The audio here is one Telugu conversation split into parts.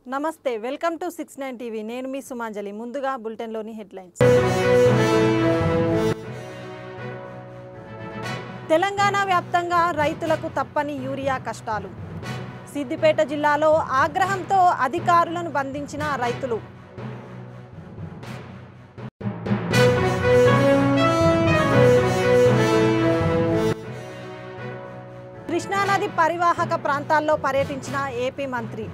నమస్తే వెల్కమ్ టు 69 టీవీ నేను మీ సుమాంజలి ముందుగా బులెటిన్ లోని హెడ్లైన్స్ తెలంగాణ వ్యాప్తంగా రైతులకు తప్పని యూరియా కష్టాలు సిద్దిపేట జిల్లాలో ఆగ్రహంతో అధికారులను బంధించిన రైతులు కృష్ణానది పరివాహక ప్రాంతాల్లో పర్యటించిన ఏపీ మంత్రి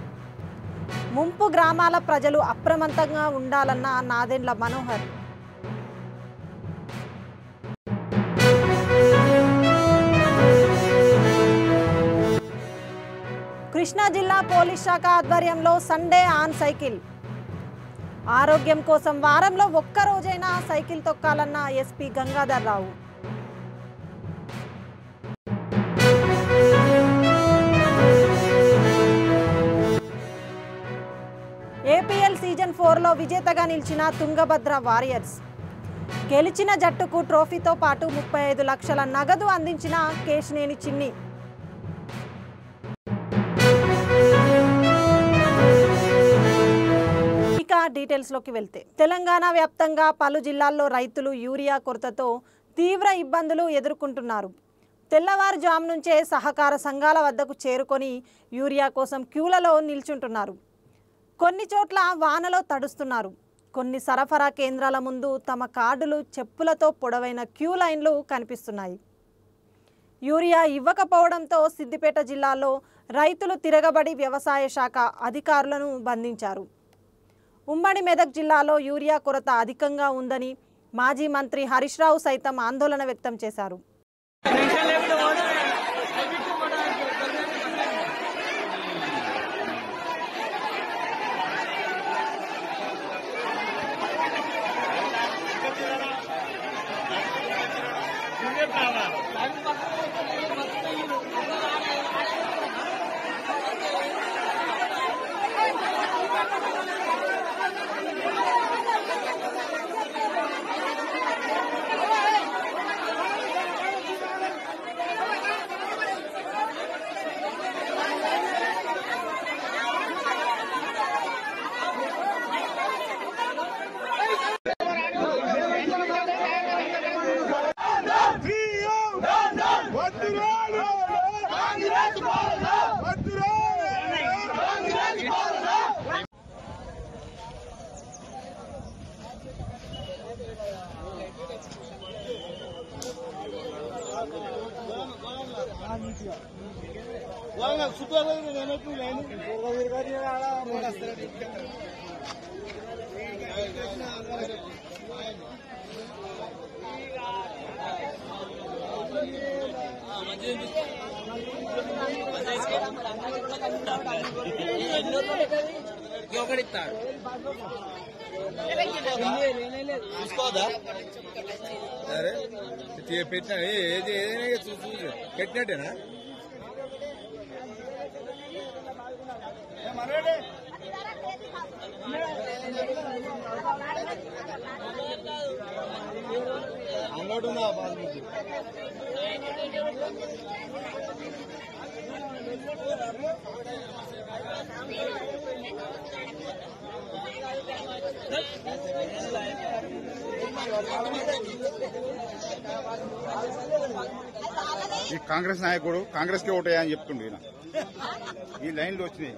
ముంపు గ్రామాల ప్రజలు అప్రమత్తంగా ఉండాలన్న నాదెండ్ల మనోహర్ కృష్ణా జిల్లా పోలీస్ శాఖ ఆధ్వర్యంలో సండే ఆన్ సైకిల్ ఆరోగ్యం కోసం వారంలో ఒక్క రోజైనా సైకిల్ తొక్కాలన్న ఎస్పీ గంగాధర్ రావు ఏపీఎల్ సీజన్ 4లో విజేతగా నిలిచిన తుంగభద్ర వారియర్స్ గెలిచిన జట్టుకు ట్రోఫీతో పాటు 35 లక్షల నగదు అందించిన కేశినేని చిన్ని ఇక డీటెయిల్స్లోకి వెళ్తే తెలంగాణ వ్యాప్తంగా పలు జిల్లాల్లో రైతులు యూరియా కొరతతో తీవ్ర ఇబ్బందులు ఎదుర్కొంటున్నారు. తెల్లవారుజాము నుంచే సహకార సంఘాల వద్దకు చేరుకొని యూరియా కోసం క్యూలలో నిల్చుంటున్నారు. కొన్ని చోట్ల వానలో తడుస్తున్నారు. కొన్ని సరఫరా కేంద్రాల ముందు తమ కార్డులు చెప్పులతో పొడవైన క్యూ లైన్లు కనిపిస్తున్నాయి. యూరియా ఇవ్వకపోవడంతో సిద్దిపేట జిల్లాలో రైతులు తిరగబడి వ్యవసాయ శాఖ అధికారులను బంధించారు. ఉమ్మడి మెదక్ జిల్లాలో యూరియా కొరత అధికంగా ఉందని మాజీ మంత్రి హరీష్ రావు సైతం ఆందోళన వ్యక్తం చేశారు. చూసుకోదా సరే పెట్టినా ఏది ఏదైనా పెట్టినట్టేనా అన్నట్టు ఉందా బాగుంది. ఈ కాంగ్రెస్ నాయకుడు కాంగ్రెస్ కి ఓటేయా అని చెప్తుండే ఈ లైన్లు వచ్చినాయి.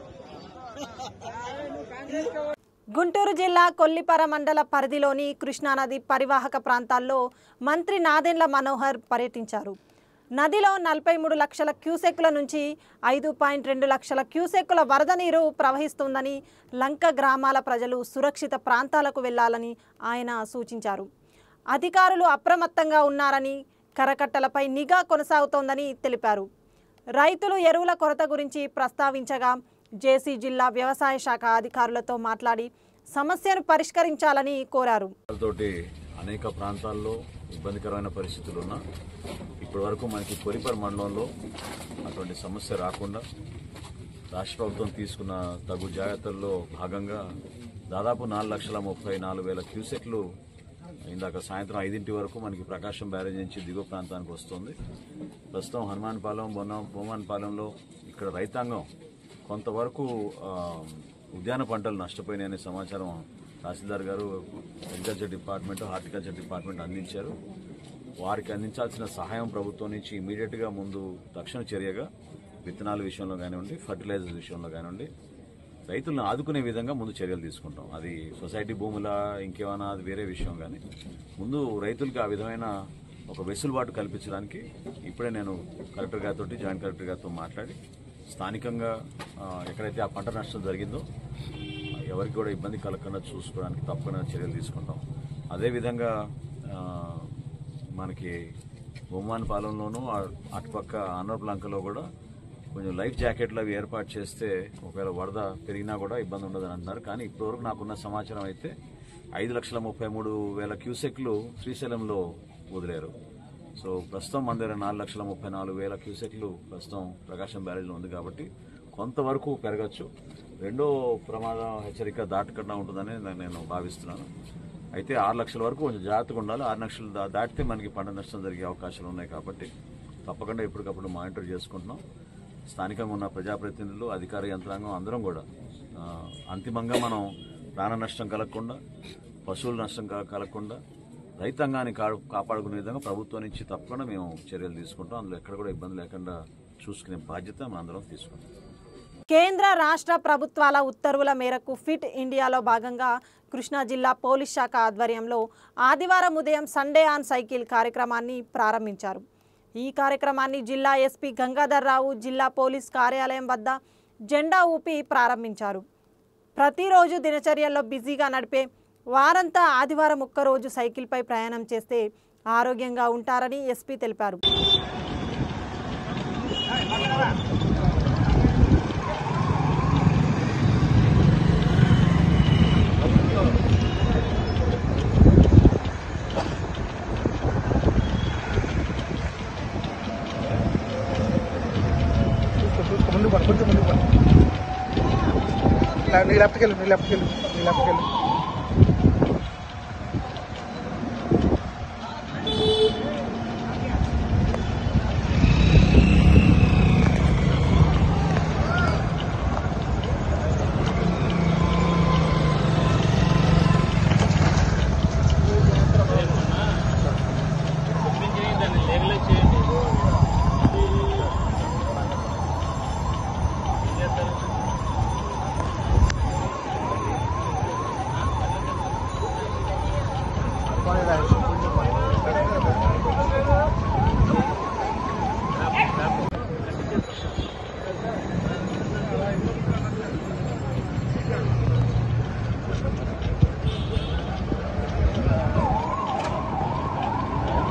గుంటూరు జిల్లా కొల్లిపర మండల పరిధిలోని కృష్ణానది పరివాహక ప్రాంతాల్లో మంత్రి నాదెండ్ల మనోహర్ పర్యటించారు. నదిలో 43 లక్షల క్యూసెక్కుల నుంచి 5.2 లక్షల క్యూసెక్కుల వరద నీరు ప్రవహిస్తుందని లంక గ్రామాల ప్రజలు సురక్షిత ప్రాంతాలకు వెళ్లాలని ఆయన సూచించారు. అధికారులు అప్రమత్తంగా ఉన్నారని కరకట్టలపై నిఘా కొనసాగుతోందని తెలిపారు. రైతులు ఎరువుల కొరత గురించి ప్రస్తావించగా జేసీ జిల్లా వ్యవసాయ శాఖ అధికారులతో మాట్లాడి సమస్యను పరిష్కరించాలని కోరారు. అనేక ప్రాంతాల్లో ఇబ్బందికరమైన పరిస్థితులు ఉన్నా ఇప్పటి వరకు మనకి కొల్లిపర మండలంలో అటువంటి సమస్య రాకుండా రాష్ట్ర ప్రభుత్వం తీసుకున్న తగు జాగ్రత్తల్లో భాగంగా దాదాపు 4,34,000 క్యూసెక్లు ఇందాక సాయంత్రం 5 వరకు మనకి ప్రకాశం బ్యారేజ్ నుంచి దిగువ ప్రాంతానికి వస్తుంది. ప్రస్తుతం హనుమాన్పాలెం బొమ్మన్పాలెంలో ఇక్కడ రైతాంగం కొంతవరకు ఉద్యాన పంటలు నష్టపోయినాయనే సమాచారం తహసీల్దార్ గారు అగ్రికల్చర్ డిపార్ట్మెంట్, హార్టికల్చర్ డిపార్ట్మెంట్ అందించారు. వారికి అందించాల్సిన సహాయం ప్రభుత్వం నుంచి ఇమీడియట్గా ముందు తక్షణ చర్యగా విత్తనాల విషయంలో కానివ్వండి, ఫర్టిలైజర్స్ విషయంలో కానివ్వండి రైతులను ఆదుకునే విధంగా ముందు చర్యలు తీసుకుంటాం. అది సొసైటీ భూముల ఇంకేమైనా అది వేరే విషయం, కానీ ముందు రైతులకు ఆ విధమైన ఒక వెసులుబాటు కల్పించడానికి ఇప్పుడే నేను కలెక్టర్ గారితో, జాయింట్ కలెక్టర్ గారితో మాట్లాడి స్థానికంగా ఎక్కడైతే ఆ పంట నష్టం జరిగిందో ఎవరికి కూడా ఇబ్బంది కలగకుండా చూసుకోవడానికి తప్పకుండా చర్యలు తీసుకుంటాం. అదేవిధంగా మనకి బొమ్మాన్ పాలెంలోనూ అటుపక్క ఆనర్పులంకలో కూడా కొంచెం లైఫ్ జాకెట్లు అవి ఏర్పాటు చేస్తే ఒకవేళ వరద పెరిగినా కూడా ఇబ్బంది ఉండదని అంటున్నారు. కానీ ఇప్పటివరకు నాకున్న సమాచారం అయితే 5,33,000 క్యూసెక్లు శ్రీశైలంలో వదిలేరు. సో ప్రస్తుతం మన దగ్గర 4,34,000 క్యూసెక్లు ప్రస్తుతం ప్రకాశం బ్యారేజ్లో ఉంది కాబట్టి కొంతవరకు పెరగచ్చు. రెండో ప్రమాదం హెచ్చరిక దాటకుండా ఉంటుందని నేను భావిస్తున్నాను. అయితే 6 లక్షల వరకు కొంచెం జాగ్రత్తగా ఉండాలి. 6 లక్షలు దాటితే మనకి పంట నష్టం జరిగే అవకాశాలు ఉన్నాయి కాబట్టి తప్పకుండా ఎప్పటికప్పుడు మానిటర్ చేసుకుంటున్నాం. స్థానికంగా ఉన్న ప్రజాప్రతినిధులు, అధికార యంత్రాంగం అందరం కూడా అంతిమంగా మనం ప్రాణ నష్టం కలగకుండా, పశువుల నష్టం కలగకుండా రైతాంగాన్ని కాపాడుకునే విధంగా ప్రభుత్వం నుంచి తప్పకుండా మేము చర్యలు తీసుకుంటాం. అందులో ఎక్కడ కూడా ఇబ్బంది లేకుండా చూసుకునే బాధ్యత మనందరం తీసుకుంటాం. కేంద్ర రాష్ట్ర ప్రభుత్వాల ఉత్తర్వుల మేరకు ఫిట్ ఇండియాలో భాగంగా కృష్ణా జిల్లా పోలీస్ శాఖ ఆధ్వర్యంలో ఆదివారం ఉదయం సండే ఆన్ సైకిల్ కార్యక్రమాన్ని ప్రారంభించారు. ఈ కార్యక్రమాన్ని జిల్లా ఎస్పీ గంగాధర్ రావు జిల్లా పోలీస్ కార్యాలయం వద్ద జెండా ఊపి ప్రారంభించారు. ప్రతిరోజు దినచర్యల్లో బిజీగా నడిపే వారంతా ఆదివారం ఒక్కరోజు సైకిల్పై ప్రయాణం చేస్తే ఆరోగ్యంగా ఉంటారని ఎస్పీ తెలిపారు.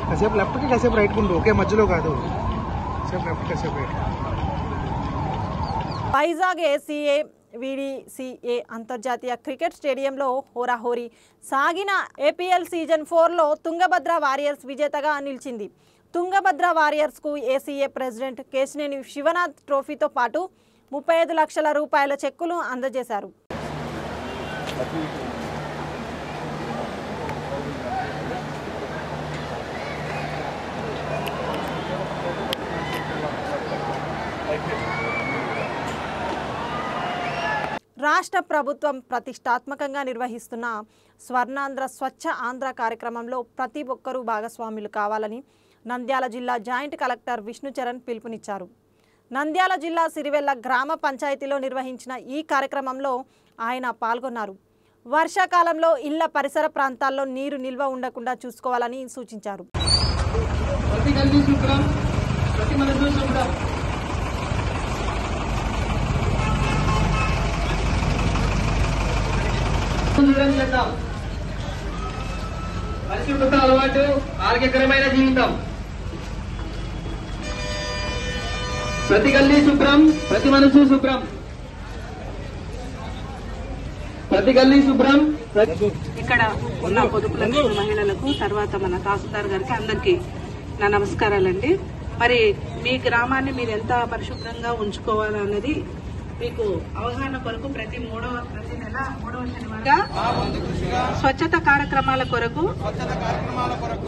కాసేపు లెఫ్ట్కి కాసేపు రైట్కి ఉండు, ఒకే మధ్యలో కాదు. కాసేపు లెఫ్ట్ కాసేపు రైట్. వైజాగ్ ఏసీఏ వీడీసీఏ అంతర్జాతీయ క్రికెట్ స్టేడియంలో హోరాహోరీ సాగిన ఏపీఎల్ సీజన్ 4లో తుంగభద్ర వారియర్స్ విజేతగా నిలిచింది. తుంగభద్ర వారియర్స్కు ఏసీఏ ప్రెసిడెంట్ కేశినేని శివనాథ్ ట్రోఫీతో పాటు 35 లక్షల రూపాయల చెక్కులు అందజేశారు. రాష్ట్ర ప్రభుత్వం ప్రతిష్టాత్మకంగా నిర్వహిస్తున్న స్వర్ణాంధ్ర స్వచ్ఛ ఆంధ్ర కార్యక్రమంలో ప్రతి ఒక్కరూ భాగస్వాములు కావాలని నంద్యాల జిల్లా జాయింట్ కలెక్టర్ విష్ణుచరణ్ పిలుపునిచ్చారు. నంద్యాల జిల్లా సిరివెల్ల గ్రామ పంచాయతీలో నిర్వహించిన ఈ కార్యక్రమంలో ఆయన పాల్గొన్నారు. వర్షాకాలంలో ఇళ్ల పరిసర ప్రాంతాల్లో నీరు నిల్వ ఉండకుండా చూసుకోవాలని సూచించారు. పరిశుభ్రత అలవాటు, ఆరోగ్యకరమైన జీవితం. ప్రతి గల్లీ శుభ్రం, ప్రతి మనసు శుభ్రం. ప్రతి గల్లీ శుభ్రం. ఇక్కడ ఉన్న పొదుపులకు, మహిళలకు, తర్వాత మన తహసీల్దార్ గారికి అందరికీ నా నమస్కారాలండి. మరి మీ గ్రామాన్ని మీరు ఎంత పరిశుభ్రంగా ఉంచుకోవాలన్నది మీకు అవగాహన కొరకు ప్రతి నెల మూడవ శనివారం స్వచ్ఛత కార్యక్రమాల కొరకు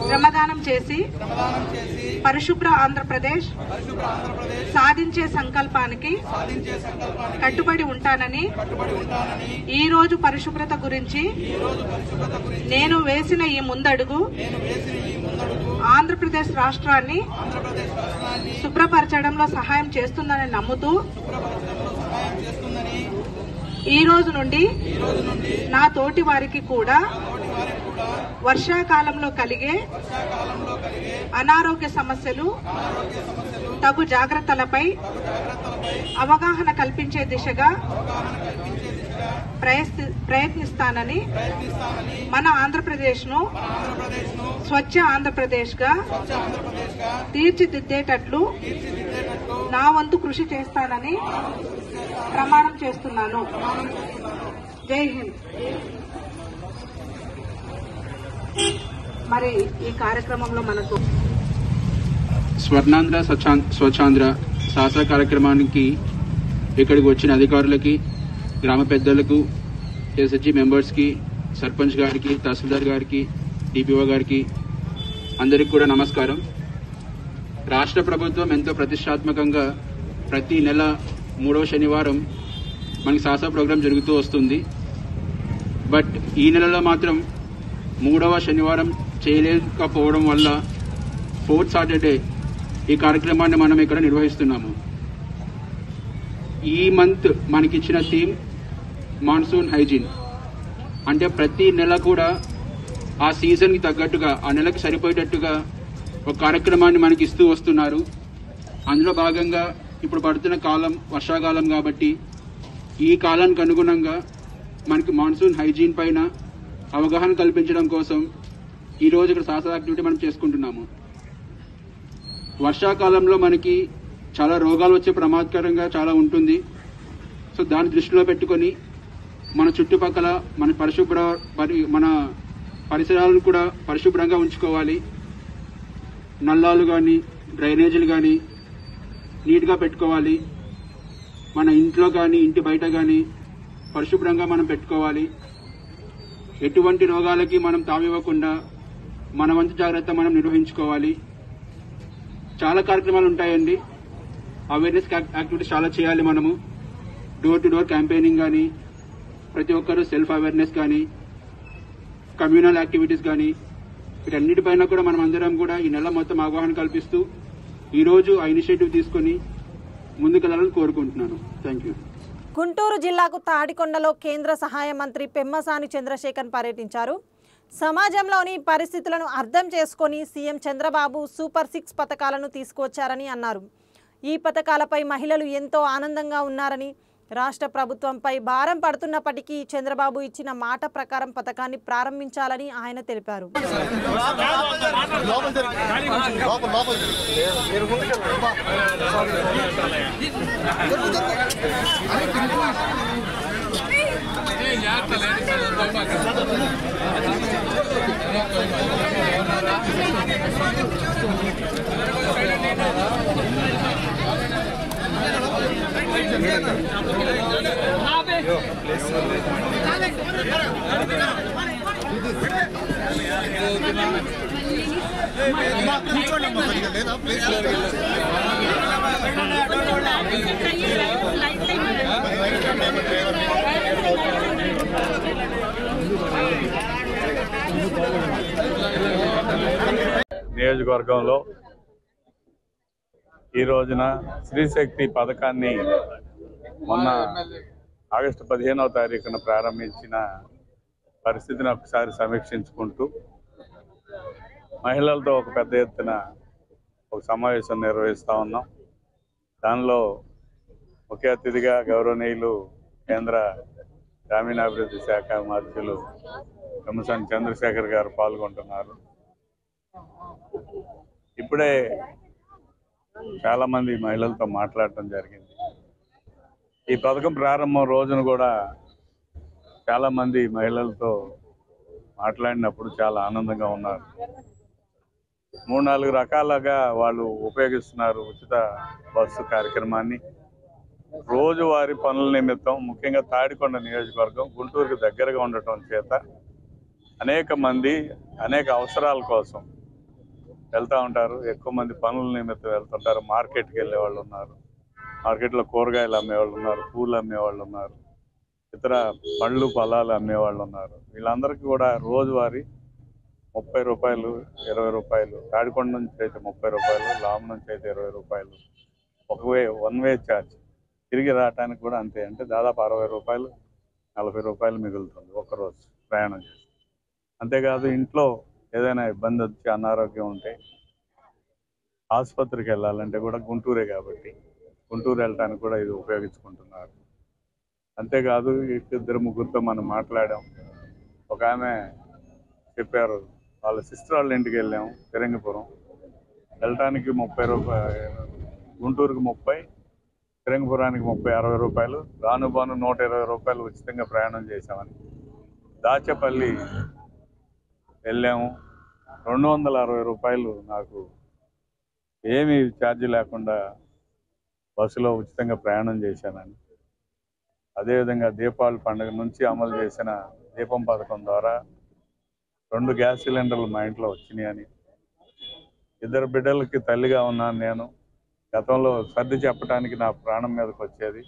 శ్రమదానం చేసి పరిశుభ్ర ఆంధ్రప్రదేశ్ సాధించే సంకల్పానికి కట్టుబడి ఉంటానని ఈ రోజు పరిశుభ్రత గురించి నేను వేసిన ఈ ముందడుగు ఆంధ్రప్రదేశ్ రాష్ట్రాన్ని శుభ్రపరచడంలో సహాయం చేస్తుందని నమ్ముతూ ఈ రోజు నుండి నా తోటి వారికి కూడా వర్షాకాలంలో కలిగే అనారోగ్య సమస్యలు తగు జాగ్రత్తలపై అవగాహన కల్పించే దిశగా ప్రయత్నిస్తానని మన ఆంధ్రప్రదేశ్ ను స్వచ్ఛ ఆంధ్రప్రదేశ్ గా తీర్చిదిద్దేటట్లు నా వంతు కృషి చేస్తానని ప్రమాణం చేస్తున్నాను. జై హింద్. మరి ఈ కార్యక్రమంలో మనకు స్వర్ణాంధ్ర స్వచ్ఛాంధ్ర శాస్త్ర కార్యక్రమానికి ఇక్కడికి వచ్చిన అధికారులకి, గ్రామ పెద్దలకు, ఎస్హెచ్జి మెంబర్స్కి, సర్పంచ్ గారికి, తహసీల్దార్ గారికి, డిపిఓ గారికి అందరికీ కూడా నమస్కారం. రాష్ట్ర ప్రభుత్వం ఎంతో ప్రతిష్టాత్మకంగా ప్రతి నెల 3వ శనివారం మనకి శాస్త్ర ప్రోగ్రాం జరుగుతూ వస్తుంది. బట్ ఈ నెలలో మాత్రం 3వ శనివారం చేయలేకపోవడం వల్ల 4th సాటర్డే ఈ కార్యక్రమాన్ని మనం ఇక్కడ నిర్వహిస్తున్నాము. ఈ మంత్ మనకిచ్చిన థీమ్ మాన్సూన్ హైజీన్. అంటే ప్రతి నెల కూడా ఆ సీజన్కి తగ్గట్టుగా, ఆ నెలకి సరిపోయేటట్టుగా ఒక కార్యక్రమాన్ని మనకి ఇస్తూ వస్తున్నారు. అందులో భాగంగా ఇప్పుడు పడుతున్న కాలం వర్షాకాలం కాబట్టి ఈ కాలానికి అనుగుణంగా మనకి మాన్సూన్ హైజీన్ పైన అవగాహన కల్పించడం కోసం ఈరోజు ఇక్కడ శాస్త్ర యాక్టివిటీ మనం చేసుకుంటున్నాము. వర్షాకాలంలో మనకి చాలా రోగాలు వచ్చే ప్రమాదకరంగా చాలా ఉంటుంది. సో దాన్ని దృష్టిలో పెట్టుకొని మన చుట్టుపక్కల మన పరిసరాలను కూడా పరిశుభ్రంగా ఉంచుకోవాలి. నల్లాలు కానీ, డ్రైనేజీలు కానీ నీట్గా పెట్టుకోవాలి. మన ఇంట్లో కానీ, ఇంటి బయట కానీ పరిశుభ్రంగా మనం పెట్టుకోవాలి. ఎటువంటి రోగాలకి మనం తావివ్వకుండా మన వంతు జాగ్రత్త మనం నిర్వహించుకోవాలి. చాలా కార్యక్రమాలు ఉంటాయండి. అవేర్నెస్ యాక్టివిటీస్ చాలా చేయాలి. మనము డోర్ టు డోర్ క్యాంపెయినింగ్ కానీ, ప్రతి ఒక్కరూ సెల్ఫ్ అవేర్నెస్ కానీ, కమ్యూనల్ యాక్టివిటీస్ కానీ, వీటన్నిటిపైన కూడా మనం అందరం కూడా ఈ నెల మొత్తం అవగాహన కల్పిస్తూ ఈరోజు ఆ ఇనిషియేటివ్ తీసుకుని ముందుకెళ్లాలని కోరుకుంటున్నాను. Thank you. గుంటూరు జిల్లాకు తాడికొండలో కేంద్ర సహాయ మంత్రి పెమ్మసాని చంద్రశేఖర్ పర్యటించారు. సమాజంలోని పరిస్థితులను అర్థం చేసుకొని సీఎం చంద్రబాబు సూపర్ 6 పథకాలను తీసుకువచ్చారని అన్నారు. ఈ పథకాలపై మహిళలు ఎంతో ఆనందంగా ఉన్నారని, రాష్ట్ర ప్రభుత్వంపై భారం పడుతున్నప్పటికీ చంద్రబాబు ఇచ్చిన మాట ప్రకారం పథకాన్ని ప్రారంభించాలని ఆయన తెలిపారు. నియోజకవర్గంలో ఈ రోజున స్త్రీశక్తి పథకాన్ని మొన్న ఆగస్టు 15వ తారీఖున ప్రారంభించిన పరిస్థితిని ఒకసారి సమీక్షించుకుంటూ మహిళలతో ఒక పెద్ద ఎత్తున ఒక సమావేశం నిర్వహిస్తూ ఉన్నాం. దానిలో ముఖ్య అతిథిగా గౌరవనీయులు కేంద్ర గ్రామీణాభివృద్ధి శాఖ మంత్రులు పెమ్మసాని చంద్రశేఖర్ గారు పాల్గొంటున్నారు. ఇప్పుడే చాలా మంది మహిళలతో మాట్లాడటం జరిగింది. ఈ పథకం ప్రారంభం రోజున కూడా చాలా మంది మహిళలతో మాట్లాడినప్పుడు చాలా ఆనందంగా ఉన్నారు. 3-4 రకాలుగా వాళ్ళు ఉపయోగిస్తున్నారు ఉచిత బస్సు కార్యక్రమాన్ని. రోజువారీ పనుల నిమిత్తం ముఖ్యంగా తాడికొండ నియోజకవర్గం గుంటూరుకు దగ్గరగా ఉండటం చేత అనేక మంది అనేక అవసరాల కోసం వెళ్తూ ఉంటారు. ఎక్కువ మంది పనుల నిమిత్తం వెళ్తుంటారు. మార్కెట్కి వెళ్ళే వాళ్ళు ఉన్నారు, మార్కెట్లో కూరగాయలు అమ్మేవాళ్ళు ఉన్నారు, పూలు అమ్మేవాళ్ళు ఉన్నారు, ఇతర పళ్ళు ఫలాలు అమ్మేవాళ్ళు ఉన్నారు. వీళ్ళందరికీ కూడా రోజువారీ 30 రూపాయలు, 20 రూపాయలు, తాడికొండ నుంచి అయితే 30 రూపాయలు, లామ్ నుంచి అయితే 20 రూపాయలు వన్ వే ఛార్జ్. తిరిగి రావడానికి కూడా అంతే, అంటే దాదాపు 60 రూపాయలు, 40 రూపాయలు మిగులుతుంది ఒక్కరోజు ప్రయాణం చేసి. అంతేకాదు ఇంట్లో ఏదైనా ఇబ్బంది వచ్చి అనారోగ్యం ఉంటే ఆసుపత్రికి వెళ్ళాలంటే కూడా గుంటూరే కాబట్టి గుంటూరు వెళ్ళడానికి కూడా ఇది ఉపయోగించుకుంటున్నారు. అంతేకాదు ఇద్దరు ముగ్గురితో మనం మాట్లాడాం. ఒక ఆమె చెప్పారు, వాళ్ళ సిస్టర్ వాళ్ళ ఇంటికి వెళ్ళాము ఫిరంగిపురం, వెళ్ళటానికి 30 రూపాయలు, గుంటూరుకి 30, ఫిరంగిపురానికి 30, 60 రూపాయలు, రానుబాను 120 రూపాయలు ఉచితంగా ప్రయాణం చేశామని. దాచేపల్లి వెళ్ళాము, 260 రూపాయలు నాకు ఏమీ ఛార్జీ లేకుండా బస్సులో ఉచితంగా ప్రయాణం చేశానని. అదేవిధంగా దీపావళి పండుగ నుంచి అమలు చేసిన దీపం పథకం ద్వారా 2 గ్యాస్ సిలిండర్లు మా ఇంట్లో వచ్చినాయని. 2 బిడ్డలకి తల్లిగా ఉన్నాను నేను. గతంలో సర్ది చెప్పడానికి నా ప్రాణం మీదకి వచ్చేది,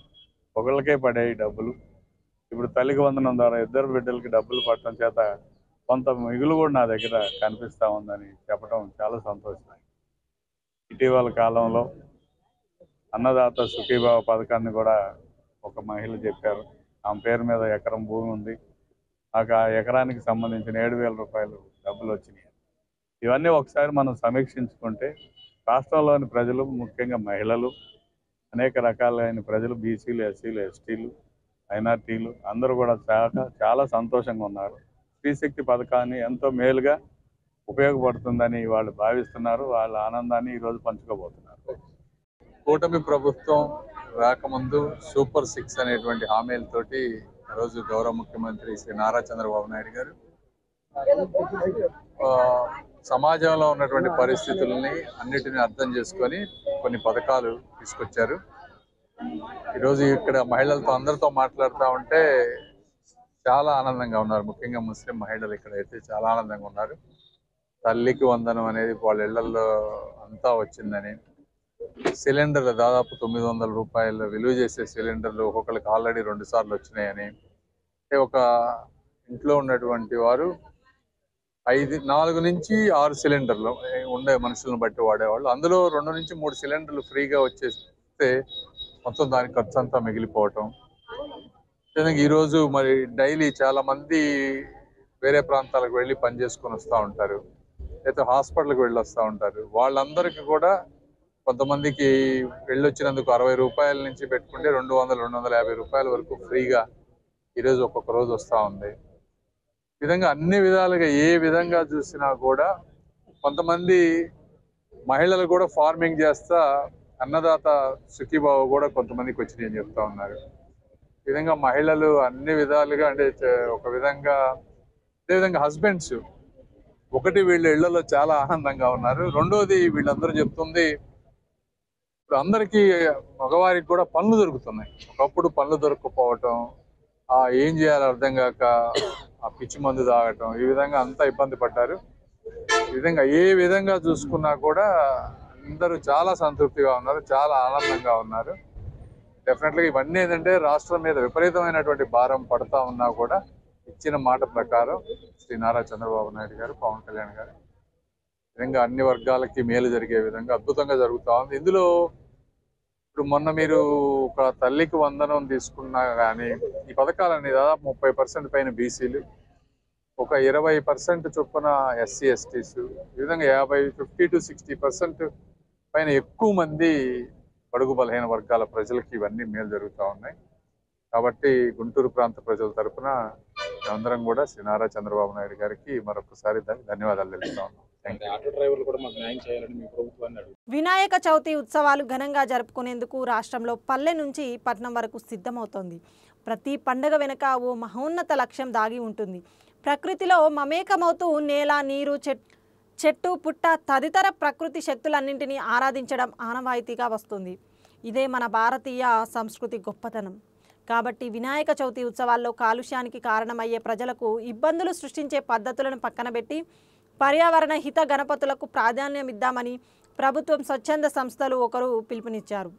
ఒకళ్ళకే పడేవి డబ్బులు. ఇప్పుడు తల్లికి వందనం ద్వారా 2 బిడ్డలకి డబ్బులు పడటం చేత కొంత మిగులు కూడా నా దగ్గర కనిపిస్తూ ఉందని చెప్పడం చాలా సంతోషం. ఇటీవల కాలంలో అన్నదాత సుఖీభావ పథకాన్ని కూడా ఒక మహిళ చెప్పారు. ఆమె పేరు మీద ఎకరం భూమి ఉంది, నాకు ఆ ఎకరానికి సంబంధించిన 7,000 రూపాయలు డబ్బులు వచ్చినాయి. ఇవన్నీ ఒకసారి మనం సమీక్షించుకుంటే రాష్ట్రంలోని ప్రజలు, ముఖ్యంగా మహిళలు, అనేక రకాలైన ప్రజలు, బీసీలు, ఎస్సీలు, ఎస్టీలు, మైనార్టీలు అందరూ కూడా చాలా సంతోషంగా ఉన్నారు. స్త్రీశక్తి పథకాన్ని ఎంతో మేలుగా ఉపయోగపడుతుందని వాళ్ళు భావిస్తున్నారు. వాళ్ళ ఆనందాన్ని ఈరోజు పంచుకోబోతున్నారు. కూటమి ప్రభుత్వం రాకముందు సూపర్ 6 అనేటువంటి హామీలతోటి ఈరోజు గౌరవ ముఖ్యమంత్రి శ్రీ నారా చంద్రబాబు నాయుడు గారు సమాజంలో ఉన్నటువంటి పరిస్థితులని అన్నిటిని అర్థం చేసుకొని కొన్ని పథకాలు తీసుకొచ్చారు. ఈరోజు ఇక్కడ మహిళలతో అందరితో మాట్లాడుతూ ఉంటే చాలా ఆనందంగా ఉన్నారు. ముఖ్యంగా ముస్లిం మహిళలు ఇక్కడైతే చాలా ఆనందంగా ఉన్నారు. తల్లికి వందనం అనేది వాళ్ళ ఇళ్లలో అంతా వచ్చిందని, సిలిండర్లు దాదాపు 900 రూపాయలు విలువ చేసే సిలిండర్లు ఒక్కొక్కరికి ఆల్రెడీ 2 సార్లు వచ్చినాయని. అంటే ఒక ఇంట్లో ఉన్నటువంటి వారు 4 నుంచి 6 సిలిండర్లు ఉండే మనుషులను బట్టి వాడేవాళ్ళు. అందులో 2 నుంచి 3 సిలిండర్లు ఫ్రీగా వచ్చేస్తే మొత్తం దాని ఖర్చు అంతా మిగిలిపోవటం. ఈరోజు మరి డైలీ చాలా మంది వేరే ప్రాంతాలకు వెళ్ళి పని చేసుకొని వస్తూ ఉంటారు, అయితే హాస్పిటల్కి వెళ్ళి వస్తూ ఉంటారు. వాళ్ళందరికీ కూడా కొంతమందికి వెళ్ళొచ్చినందుకు 60 రూపాయల నుంచి పెట్టుకుంటే 200-250 రూపాయల వరకు ఫ్రీగా ఈరోజు ఒక్కొక్క రోజు వస్తూ ఉంది. ఈ విధంగా అన్ని విధాలుగా ఏ విధంగా చూసినా కూడా కొంతమంది మహిళలు కూడా ఫార్మింగ్ చేస్తా అన్నదాత సుఖీభావ కూడా కొంతమందికి వచ్చినాయి అని చెప్తా ఉన్నారు. ఈ విధంగా మహిళలు అన్ని విధాలుగా, అంటే ఒక విధంగా అదేవిధంగా హస్బెండ్స్ ఒకటి వీళ్ళ ఇళ్లలో చాలా ఆనందంగా ఉన్నారు. రెండోది వీళ్ళందరూ చెప్తుంది ఇప్పుడు అందరికీ మగవారికి కూడా పనులు దొరుకుతున్నాయి. ఒకప్పుడు పనులు దొరకకపోవటం, ఏం చేయాలో అర్థం కాక ఆ పిచ్చి మందు తాగటం, ఈ విధంగా అంతా ఇబ్బంది పడ్డారు. ఈ విధంగా ఏ విధంగా చూసుకున్నా కూడా అందరూ చాలా సంతృప్తిగా ఉన్నారు, చాలా ఆనందంగా ఉన్నారు. డెఫినెట్గా ఇవన్నీ ఏంటంటే రాష్ట్రం మీద విపరీతమైనటువంటి భారం పడతా ఉన్నా కూడా ఇచ్చిన మాట ప్రకారం శ్రీ నారా చంద్రబాబు నాయుడు గారు, పవన్ కళ్యాణ్ గారు విధంగా అన్ని వర్గాలకి మేలు జరిగే విధంగా అద్భుతంగా జరుగుతూ ఉంది. ఇందులో ఇప్పుడు మొన్న మీరు ఒక తల్లికి వందనం తీసుకున్నా కానీ ఈ పథకాలన్నీ దాదాపు 30% పైన బీసీలు, ఒక 20% చొప్పున ఎస్సీ ఎస్టీస్, ఈ విధంగా 50 to 60% పైన ఎక్కువ మంది బడుగు బలహీన వర్గాల ప్రజలకి ఇవన్నీ మేలు జరుగుతూ ఉన్నాయి. కాబట్టి గుంటూరు ప్రాంత ప్రజల తరఫున అందరం కూడా శ్రీ నారా చంద్రబాబు నాయుడు గారికి మరొకసారి ధన్యవాదాలు తెలుపుతా ఉన్నాం. వినాయక చవితి ఉత్సవాలు ఘనంగా జరుపుకునేందుకు రాష్ట్రంలో పల్లె నుంచి పట్నం వరకు సిద్ధమవుతోంది. ప్రతి పండుగ వెనుక ఓ మహోన్నత లక్ష్యం దాగి ఉంటుంది. ప్రకృతిలో మమేకమవుతూ నేల, నీరు, చెట్టు, పుట్ట తదితర ప్రకృతి శక్తులన్నింటినీ ఆరాధించడం ఆనవాయితీగా వస్తుంది. ఇదే మన భారతీయ సంస్కృతి గొప్పతనం. కాబట్టి వినాయక చవితి ఉత్సవాల్లో కాలుష్యానికి కారణమయ్యే ప్రజలకు ఇబ్బందులు సృష్టించే పద్ధతులను పక్కనబెట్టి పర్యావరణ హిత గణపతులకు ప్రాధాన్యం ఇద్దామని ప్రభుత్వం స్వచ్ఛంద సంస్థలు ఒకరు పిలుపునిచ్చారు.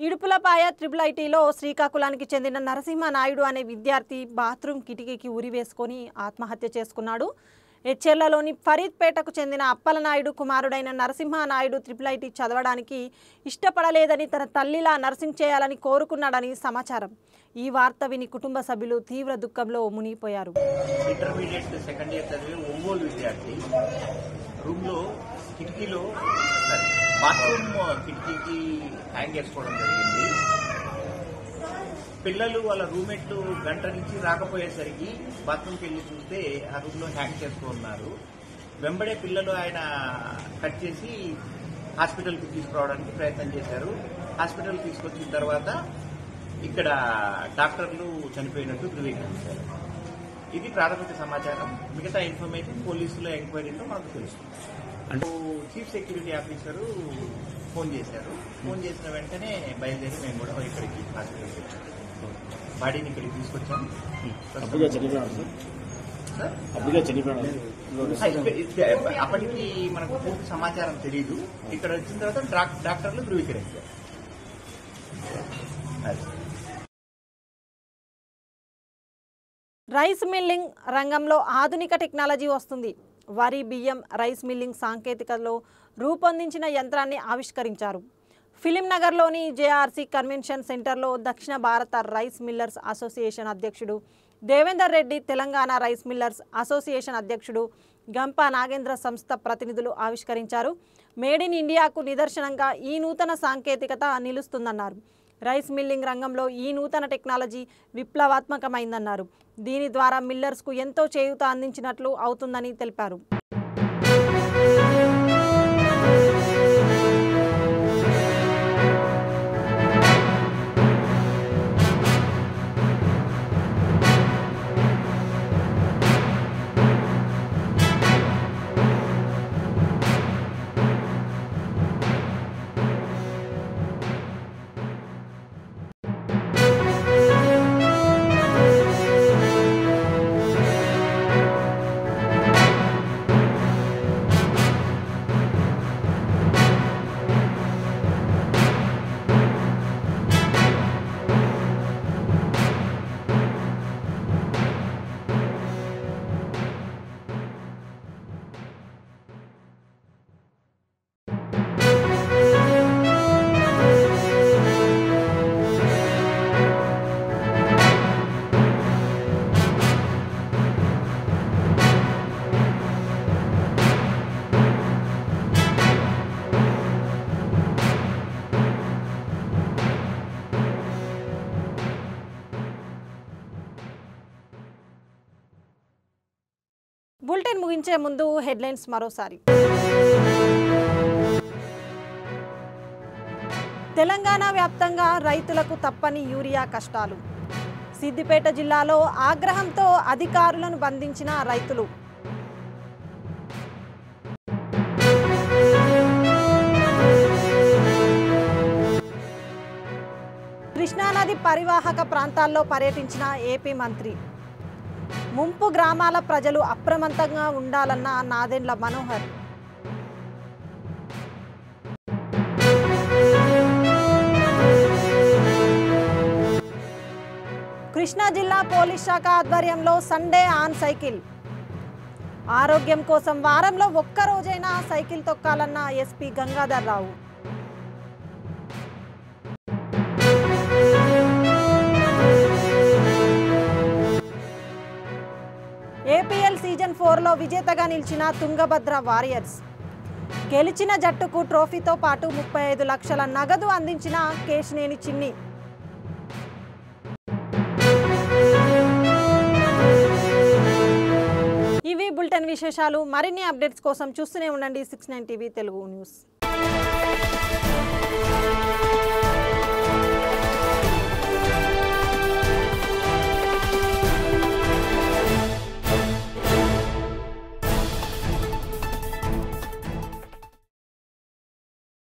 ఇడుపులపాయ ట్రిపుల్ ఐటీలో శ్రీకాకుళానికి చెందిన నరసింహనాయుడు అనే విద్యార్థి బాత్రూమ్ కిటికీకి ఉరి వేసుకొని ఆత్మహత్య చేసుకున్నాడు. ఎచ్చెర్లలోని ఫరీద్పేటకు చెందిన అప్పలనాయుడు కుమారుడైన నరసింహనాయుడు ట్రిపుల్ ఐటీ చదవడానికి ఇష్టపడలేదని తన తల్లిలా నర్సింగ్ చేయాలని కోరుకున్నాడని సమాచారం. ఈ వార్త విని కుటుంబ సభ్యులు తీవ్ర దుఃఖంలో మునిగిపోయారు. ఇంటర్మీడియట్ సెకండ్ ఇయర్ చదివే ఒంగోలు విద్యార్థి రూమ్లో కిటికీలో బాత్రూమ్ కిటికీకి హ్యాంగ్ చేసుకోవడం జరిగింది. పిల్లలు వాళ్ళ రూమ్మేట్లు గంట నుంచి రాకపోయేసరికి బాత్రూమ్కి వెళ్ళి చూస్తే ఆ రూమ్లో హ్యాంగ్ చేసుకున్నారు. వెంబడే పిల్లలు ఆయన కట్ చేసి హాస్పిటల్కి తీసుకురావడానికి ప్రయత్నం చేశారు. హాస్పిటల్కి తీసుకొచ్చిన తర్వాత ఇక్కడ డాక్టర్లు చనిపోయినట్టు ధృవీకరించారు. ఇది ప్రాథమిక సమాచారం. మిగతా ఇన్ఫర్మేషన్ పోలీసుల ఎంక్వైరీలో మనకు తెలుస్తుంది. చీఫ్ సెక్యూరిటీ ఆఫీసరు ఫోన్ చేశారు. ఫోన్ చేసిన వెంటనే బయలుదేరి మేము కూడా ఇక్కడికి హాస్పిటల్కి వచ్చాము. బాడీని ఇక్కడికి తీసుకొచ్చాము. అప్పటికి మనకు పూర్తి సమాచారం తెలియదు. ఇక్కడ వచ్చిన తర్వాత డాక్టర్లు ధృవీకరించారు. రైస్ మిల్లింగ్ రంగంలో ఆధునిక టెక్నాలజీ వస్తుంది. వరి, బియ్యం, రైస్ మిల్లింగ్ సాంకేతికతలో రూపొందించిన యంత్రాన్ని ఆవిష్కరించారు. ఫిలింనగర్లోని జేఆర్సీ కన్వెన్షన్ సెంటర్లో దక్షిణ భారత రైస్ మిల్లర్స్ అసోసియేషన్ అధ్యక్షుడు Devender Reddy, Telangana rice millers association అధ్యక్షుడు గంప నాగేంద్ర సంస్థ ప్రతినిధులు ఆవిష్కరించారు. మేడ్ ఇన్ ఇండియాకు నిదర్శనంగా ఈ నూతన సాంకేతికత నిలుస్తుందన్నారు. రైస్ మిల్లింగ్ రంగంలో ఈ నూతన టెక్నాలజీ విప్లవాత్మకమైందన్నారు. దీని ద్వారా మిల్లర్స్కు ఎంతో చేయూత అందించినట్లు అవుతుందని తెలిపారు. బులెటిన్ ముగించే ముందు హెడ్లైన్స్ మరోసారి. తెలంగాణ వ్యాప్తంగా రైతులకు తప్పని యూరియా కష్టాలు. సిద్దిపేట జిల్లాలో ఆగ్రహంతో అధికారులను బంధించిన రైతులు. కృష్ణానది పరివాహక ప్రాంతాల్లో పర్యటించిన ఏపీ మంత్రి. ముంపు గ్రామాల ప్రజలు అప్రమత్తంగా ఉండాలన్న నాదెండ్ల మనోహర్. కృష్ణా జిల్లా పోలీస్ శాఖ ఆధ్వర్యంలో సండే ఆన్ సైకిల్. ఆరోగ్యం కోసం వారంలో ఒక్కరోజైనా సైకిల్ తొక్కాలన్న ఎస్పీ గంగాధర్ రావు. ఏపీఎల్ సీజన్ 4లో విజేతగా నిలిచిన తుంగభద్ర వారియర్స్. గెలిచిన జట్టుకు ట్రోఫీతో పాటు 35 లక్షల నగదు అందించిన కేశినేని చిన్ని. ఇవి బులెటిన్ విశేషాలు. మరిన్ని అప్డేట్స్ కోసం చూస్తూనే ఉండండి 69 టీవీ తెలుగు న్యూస్.